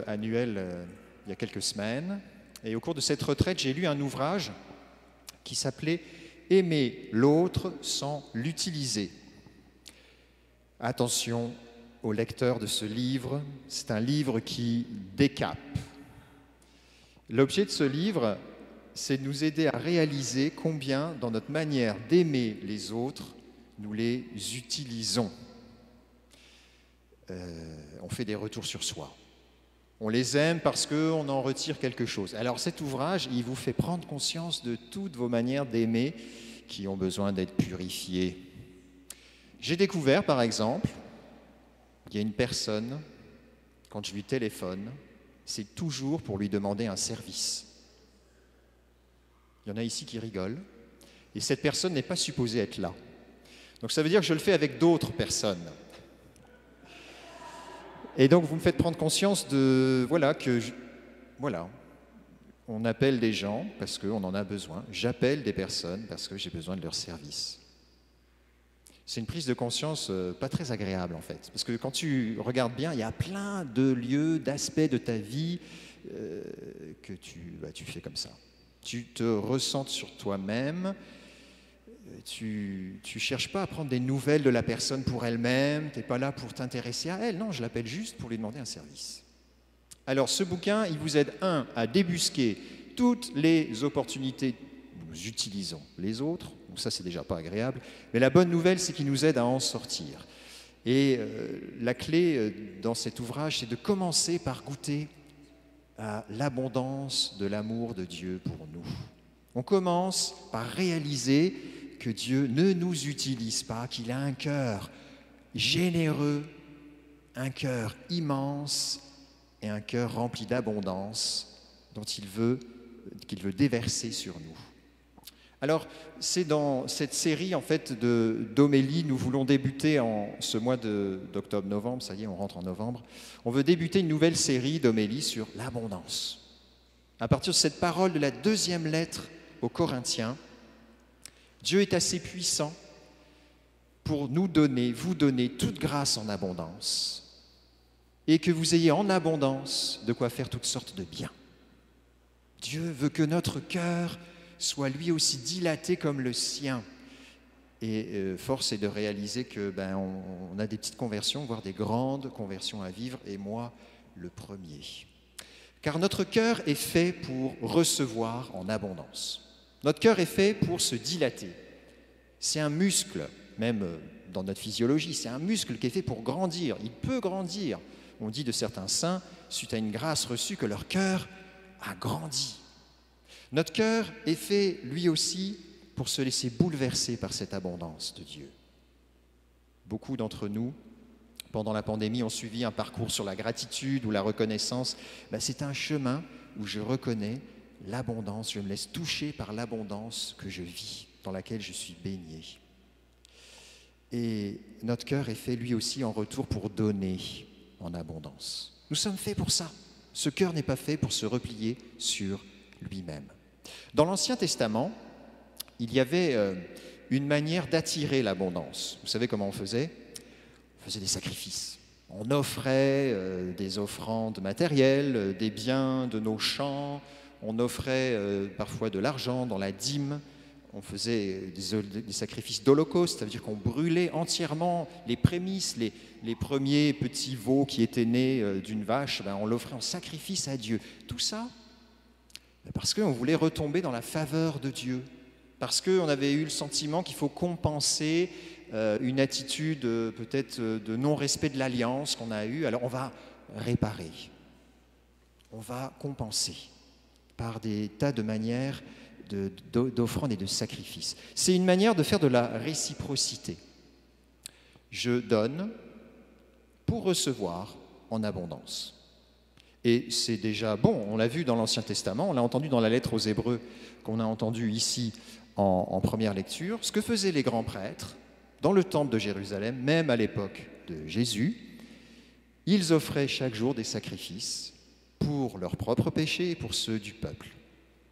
Annuelle il y a quelques semaines. Et au cours de cette retraite, j'ai lu un ouvrage qui s'appelait « Aimer l'autre sans l'utiliser ». Attention aux lecteurs de ce livre, c'est un livre qui décape. L'objet de ce livre, c'est de nous aider à réaliser combien, dans notre manière d'aimer les autres, nous les utilisons. On fait des retours sur soi. On les aime parce qu'on en retire quelque chose. Alors cet ouvrage, il vous fait prendre conscience de toutes vos manières d'aimer qui ont besoin d'être purifiées. J'ai découvert, par exemple, qu'il y a une personne, quand je lui téléphone, c'est toujours pour lui demander un service. Il y en a ici qui rigolent, et cette personne n'est pas supposée être là. Donc ça veut dire que je le fais avec d'autres personnes. Et donc vous me faites prendre conscience de, on appelle des gens parce qu'on en a besoin. J'appelle des personnes parce que j'ai besoin de leur service. C'est une prise de conscience pas très agréable en fait. Parce que quand tu regardes bien, il y a plein de lieux, d'aspects de ta vie que tu fais comme ça. Tu te ressentes sur toi-même. Tu ne cherches pas à prendre des nouvelles de la personne pour elle-même, tu n'es pas là pour t'intéresser à elle, non, je l'appelle juste pour lui demander un service. Alors ce bouquin, il vous aide, à débusquer toutes les opportunités où nous utilisons les autres, donc ça c'est déjà pas agréable, mais la bonne nouvelle c'est qu'il nous aide à en sortir. Et la clé dans cet ouvrage, c'est de commencer par goûter à l'abondance de l'amour de Dieu pour nous. On commence par réaliser que Dieu ne nous utilise pas, qu'il a un cœur généreux, un cœur immense et un cœur rempli d'abondance qu'il veut déverser sur nous. Alors, c'est dans cette série en fait d'homélies, nous voulons débuter en ce mois d'octobre-novembre, ça y est, on rentre en novembre, on veut débuter une nouvelle série d'homélies sur l'abondance. À partir de cette parole de la deuxième lettre aux Corinthiens, Dieu est assez puissant pour vous donner toute grâce en abondance et que vous ayez en abondance de quoi faire toutes sortes de biens. Dieu veut que notre cœur soit lui aussi dilaté comme le sien. Et force est de réaliser que on a des petites conversions, voire des grandes conversions à vivre, et moi le premier. Car notre cœur est fait pour recevoir en abondance. Notre cœur est fait pour se dilater. C'est un muscle, même dans notre physiologie, c'est un muscle qui est fait pour grandir. Il peut grandir. On dit de certains saints, suite à une grâce reçue, que leur cœur a grandi. Notre cœur est fait, lui aussi, pour se laisser bouleverser par cette abondance de Dieu. Beaucoup d'entre nous, pendant la pandémie, ont suivi un parcours sur la gratitude ou la reconnaissance. C'est un chemin où je reconnais l'abondance, je me laisse toucher par l'abondance que je vis, dans laquelle je suis baigné. Et notre cœur est fait lui aussi en retour pour donner en abondance. Nous sommes faits pour ça. Ce cœur n'est pas fait pour se replier sur lui-même. Dans l'Ancien Testament, il y avait une manière d'attirer l'abondance. Vous savez comment on faisait? On faisait des sacrifices. On offrait des offrandes matérielles, des biens de nos champs. On offrait parfois de l'argent dans la dîme, on faisait des sacrifices d'holocauste, ça veut dire qu'on brûlait entièrement les prémices, les premiers petits veaux qui étaient nés d'une vache, on l'offrait en sacrifice à Dieu. Tout ça, parce qu'on voulait retomber dans la faveur de Dieu, parce qu'on avait eu le sentiment qu'il faut compenser une attitude peut-être de non-respect de l'alliance qu'on a eue. Alors on va réparer, on va compenser par des tas de manières d'offrandes et de sacrifices. C'est une manière de faire de la réciprocité. Je donne pour recevoir en abondance. Et c'est déjà bon, on l'a vu dans l'Ancien Testament, on l'a entendu dans la lettre aux Hébreux, qu'on a entendu ici en première lecture, ce que faisaient les grands prêtres dans le temple de Jérusalem, même à l'époque de Jésus. Ils offraient chaque jour des sacrifices pour leurs propres péchés et pour ceux du peuple.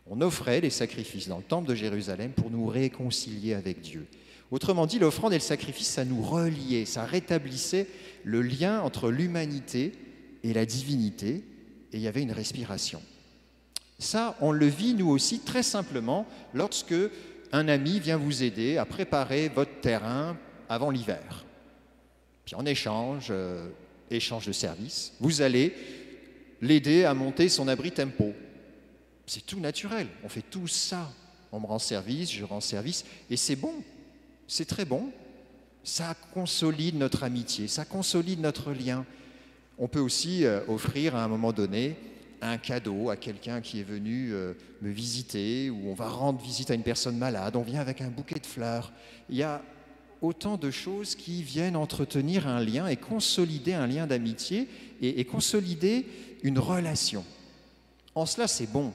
On offrait les sacrifices dans le temple de Jérusalem pour nous réconcilier avec Dieu. Autrement dit, l'offrande et le sacrifice, ça nous reliait, ça rétablissait le lien entre l'humanité et la divinité, et il y avait une respiration. Ça, on le vit nous aussi très simplement lorsque un ami vient vous aider à préparer votre terrain avant l'hiver. Puis en échange de service, vous allez l'aider à monter son abri tempo. C'est tout naturel, on fait tout ça. On me rend service, je rends service, et c'est bon, c'est très bon. Ça consolide notre amitié, ça consolide notre lien. On peut aussi offrir à un moment donné un cadeau à quelqu'un qui est venu me visiter, ou on va rendre visite à une personne malade, on vient avec un bouquet de fleurs. Il y a autant de choses qui viennent entretenir un lien et consolider un lien d'amitié et consolider une relation. En cela, c'est bon.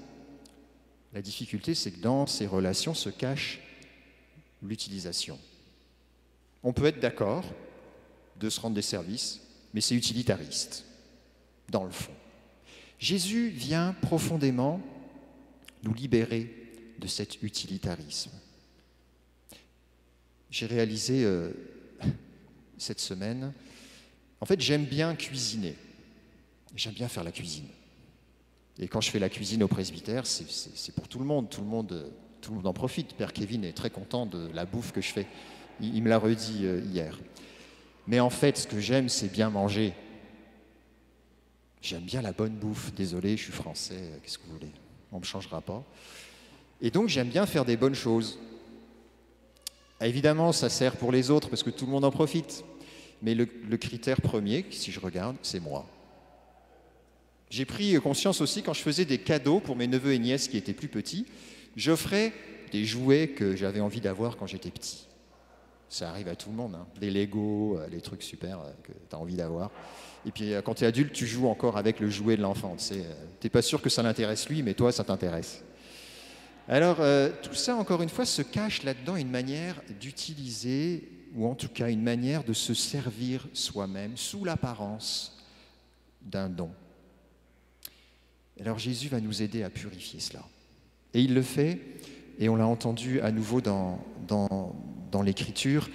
La difficulté, c'est que dans ces relations se cache l'utilisation. On peut être d'accord de se rendre des services, mais c'est utilitariste, dans le fond. Jésus vient profondément nous libérer de cet utilitarisme. J'ai réalisé cette semaine, en fait, j'aime bien cuisiner. J'aime bien faire la cuisine. Et quand je fais la cuisine au presbytère, c'est pour tout le monde. Tout le monde en profite. Père Kevin est très content de la bouffe que je fais. Il me l'a redit hier. Mais en fait, ce que j'aime, c'est bien manger. J'aime bien la bonne bouffe. Désolé, je suis français, qu'est-ce que vous voulez? On ne me changera pas. Et donc, j'aime bien faire des bonnes choses. Évidemment, ça sert pour les autres parce que tout le monde en profite. Mais le critère premier, si je regarde, c'est moi. J'ai pris conscience aussi quand je faisais des cadeaux pour mes neveux et nièces qui étaient plus petits, j'offrais des jouets que j'avais envie d'avoir quand j'étais petit. Ça arrive à tout le monde, hein. Des Lego, les trucs super que tu as envie d'avoir. Et puis quand tu es adulte, tu joues encore avec le jouet de l'enfant. Tu n'es pas sûr que ça l'intéresse lui, mais toi, ça t'intéresse. Alors, tout ça, encore une fois, se cache là-dedans une manière d'utiliser, ou en tout cas une manière de se servir soi-même sous l'apparence d'un don. Alors Jésus va nous aider à purifier cela. Et il le fait, et on l'a entendu à nouveau dans l'Écriture,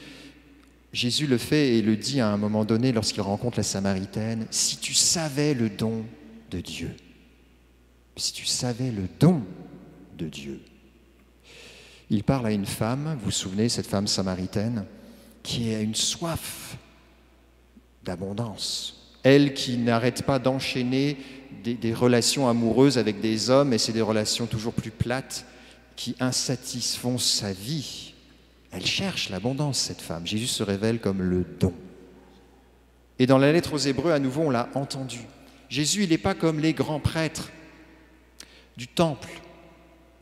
Jésus le fait et le dit à un moment donné lorsqu'il rencontre la Samaritaine, « Si tu savais le don de Dieu, si tu savais le don de Dieu. » Il parle à une femme, vous vous souvenez, cette femme samaritaine, qui a une soif d'abondance. Elle qui n'arrête pas d'enchaîner des relations amoureuses avec des hommes, et c'est des relations toujours plus plates qui insatisfont sa vie. Elle cherche l'abondance, cette femme. Jésus se révèle comme le don. Et dans la lettre aux Hébreux, à nouveau, on l'a entendu. Jésus, il n'est pas comme les grands prêtres du temple.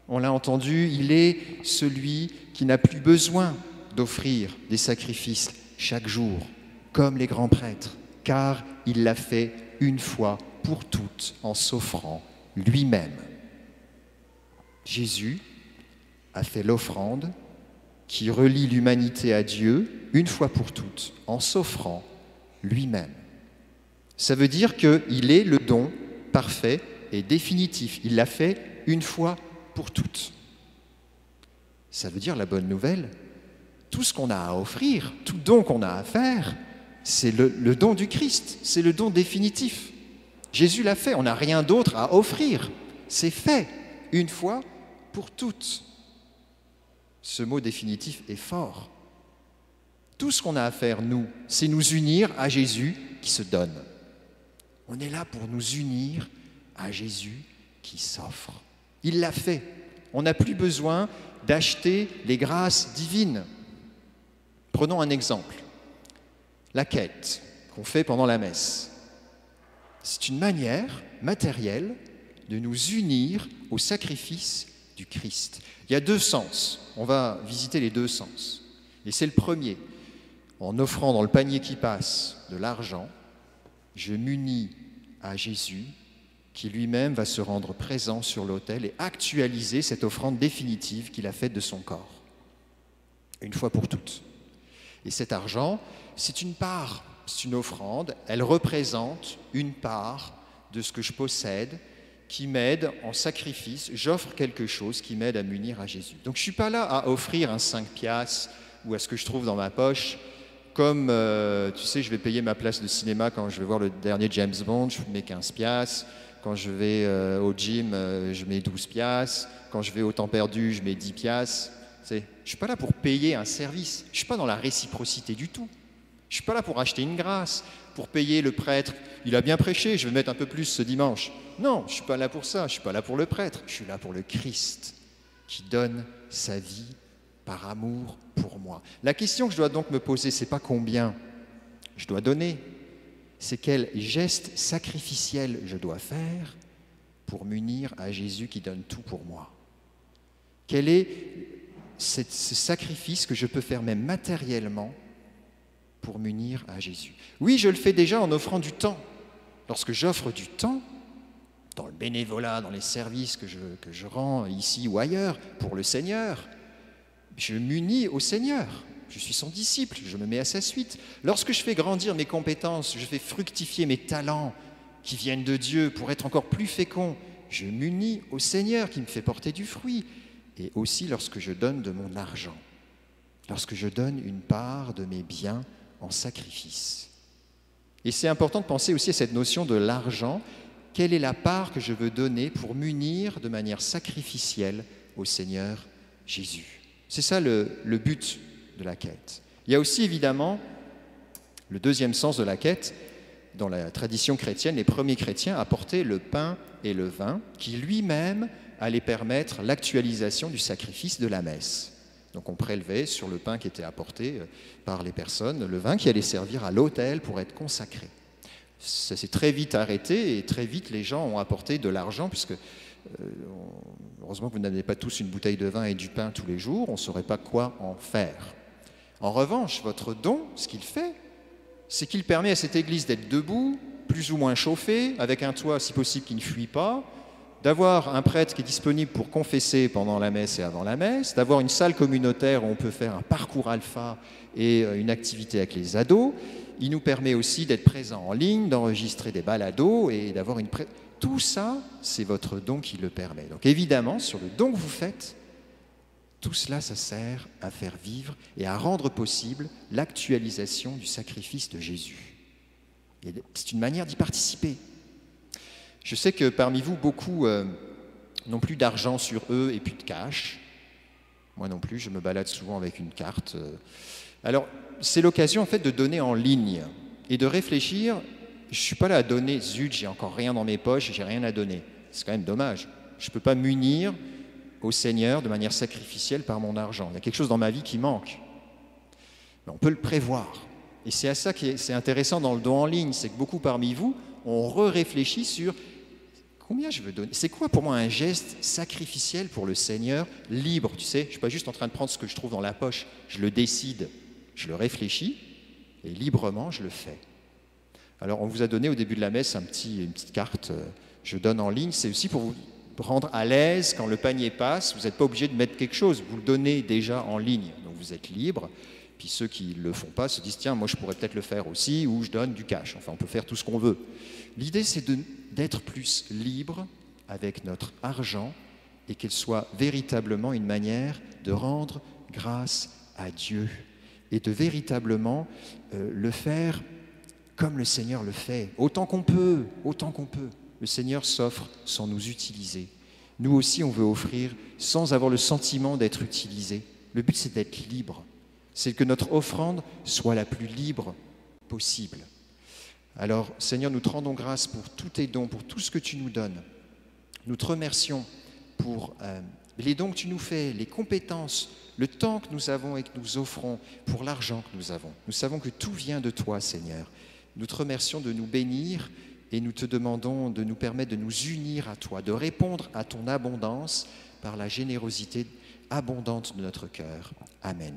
On l'a entendu, il est celui qui n'a plus besoin d'offrir des sacrifices chaque jour, comme les grands prêtres, car il l'a fait une fois pour toutes en s'offrant lui-même. Jésus a fait l'offrande qui relie l'humanité à Dieu une fois pour toutes en s'offrant lui-même. Ça veut dire qu'il est le don parfait et définitif. Il l'a fait une fois pour toutes. Ça veut dire la bonne nouvelle, tout ce qu'on a à offrir, tout don qu'on a à faire, c'est le don du Christ, c'est le don définitif. Jésus l'a fait, on n'a rien d'autre à offrir. C'est fait une fois pour toutes. Ce mot définitif est fort. Tout ce qu'on a à faire, nous, c'est nous unir à Jésus qui se donne. On est là pour nous unir à Jésus qui s'offre. Il l'a fait. On n'a plus besoin d'acheter les grâces divines. Prenons un exemple. La quête qu'on fait pendant la messe. C'est une manière matérielle de nous unir au sacrifice du Christ. Il y a deux sens. On va visiter les deux sens. Et c'est le premier. En offrant dans le panier qui passe de l'argent, je m'unis à Jésus qui lui-même va se rendre présent sur l'autel et actualiser cette offrande définitive qu'il a faite de son corps, une fois pour toutes. Et cet argent, c'est une part, c'est une offrande, elle représente une part de ce que je possède qui m'aide en sacrifice, j'offre quelque chose qui m'aide à m'unir à Jésus. Donc je ne suis pas là à offrir un 5 piastres ou à ce que je trouve dans ma poche Comme, tu sais, je vais payer ma place de cinéma quand je vais voir le dernier James Bond, je mets 15 piastres. Quand je vais au gym, je mets 12 piastres. Quand je vais au temps perdu, je mets 10 piastres. Je ne suis pas là pour payer un service. Je ne suis pas dans la réciprocité du tout. Je ne suis pas là pour acheter une grâce, pour payer le prêtre. Il a bien prêché, je vais mettre un peu plus ce dimanche. Non, je ne suis pas là pour ça. Je ne suis pas là pour le prêtre. Je suis là pour le Christ qui donne sa vie par amour pour moi. La question que je dois donc me poser, ce n'est pas combien je dois donner, c'est quel geste sacrificiel je dois faire pour m'unir à Jésus qui donne tout pour moi. Quel est ce sacrifice que je peux faire même matériellement pour m'unir à Jésus? Oui, je le fais déjà en offrant du temps. Lorsque j'offre du temps, dans le bénévolat, dans les services que je rends ici ou ailleurs pour le Seigneur, je m'unis au Seigneur. Je suis son disciple, je me mets à sa suite. Lorsque je fais grandir mes compétences, je fais fructifier mes talents qui viennent de Dieu pour être encore plus fécond, je m'unis au Seigneur qui me fait porter du fruit. Et aussi lorsque je donne de mon argent, lorsque je donne une part de mes biens en sacrifice. Et c'est important de penser aussi à cette notion de l'argent. Quelle est la part que je veux donner pour m'unir de manière sacrificielle au Seigneur Jésus? C'est ça le but de la quête. Il y a aussi évidemment le deuxième sens de la quête. Dans la tradition chrétienne, les premiers chrétiens apportaient le pain et le vin qui lui-même allait permettre l'actualisation du sacrifice de la messe. Donc on prélevait sur le pain qui était apporté par les personnes le vin qui allait servir à l'autel pour être consacré. Ça s'est très vite arrêté et très vite les gens ont apporté de l'argent puisque heureusement que vous n'avez pas tous une bouteille de vin et du pain tous les jours, on ne saurait pas quoi en faire. En revanche, votre don, ce qu'il fait, c'est qu'il permet à cette église d'être debout, plus ou moins chauffée, avec un toit si possible qui ne fuit pas, d'avoir un prêtre qui est disponible pour confesser pendant la messe et avant la messe, d'avoir une salle communautaire où on peut faire un parcours alpha et une activité avec les ados. Il nous permet aussi d'être présents en ligne, d'enregistrer des balados et d'avoir une... Tout ça, c'est votre don qui le permet. Donc évidemment, sur le don que vous faites, tout cela, ça sert à faire vivre et à rendre possible l'actualisation du sacrifice de Jésus. Et c'est une manière d'y participer. Je sais que parmi vous, beaucoup n'ont plus d'argent sur eux et plus de cash. Moi non plus, je me balade souvent avec une carte. Alors, c'est l'occasion en fait de donner en ligne et de réfléchir. Je ne suis pas là à donner, zut, j'ai encore rien dans mes poches, j'ai rien à donner. C'est quand même dommage. Je ne peux pas m'unir au Seigneur de manière sacrificielle par mon argent. Il y a quelque chose dans ma vie qui manque. Mais on peut le prévoir. Et c'est à ça que c'est intéressant dans le don en ligne, c'est que beaucoup parmi vous, on réfléchit sur combien je veux donner. C'est quoi pour moi un geste sacrificiel pour le Seigneur, libre, tu sais, je ne suis pas juste en train de prendre ce que je trouve dans la poche, je le décide, je le réfléchis et librement je le fais. Alors on vous a donné au début de la messe une petite carte, je donne en ligne, c'est aussi pour vous rendre à l'aise quand le panier passe, vous n'êtes pas obligé de mettre quelque chose, vous le donnez déjà en ligne, donc vous êtes libre. Puis ceux qui ne le font pas se disent « Tiens, moi je pourrais peut-être le faire aussi » ou « Je donne du cash ». Enfin, on peut faire tout ce qu'on veut. L'idée, c'est d'être plus libre avec notre argent et qu'il soit véritablement une manière de rendre grâce à Dieu et de véritablement le faire comme le Seigneur le fait, autant qu'on peut, autant qu'on peut. Le Seigneur s'offre sans nous utiliser. Nous aussi, on veut offrir sans avoir le sentiment d'être utilisé. Le but, c'est d'être libre. C'est que notre offrande soit la plus libre possible. Alors, Seigneur, nous te rendons grâce pour tous tes dons, pour tout ce que tu nous donnes. Nous te remercions pour les dons que tu nous fais, les compétences, le temps que nous avons et que nous offrons, pour l'argent que nous avons. Nous savons que tout vient de toi, Seigneur. Nous te remercions de nous bénir et nous te demandons de nous permettre de nous unir à toi, de répondre à ton abondance par la générosité abondante de notre cœur. Amen.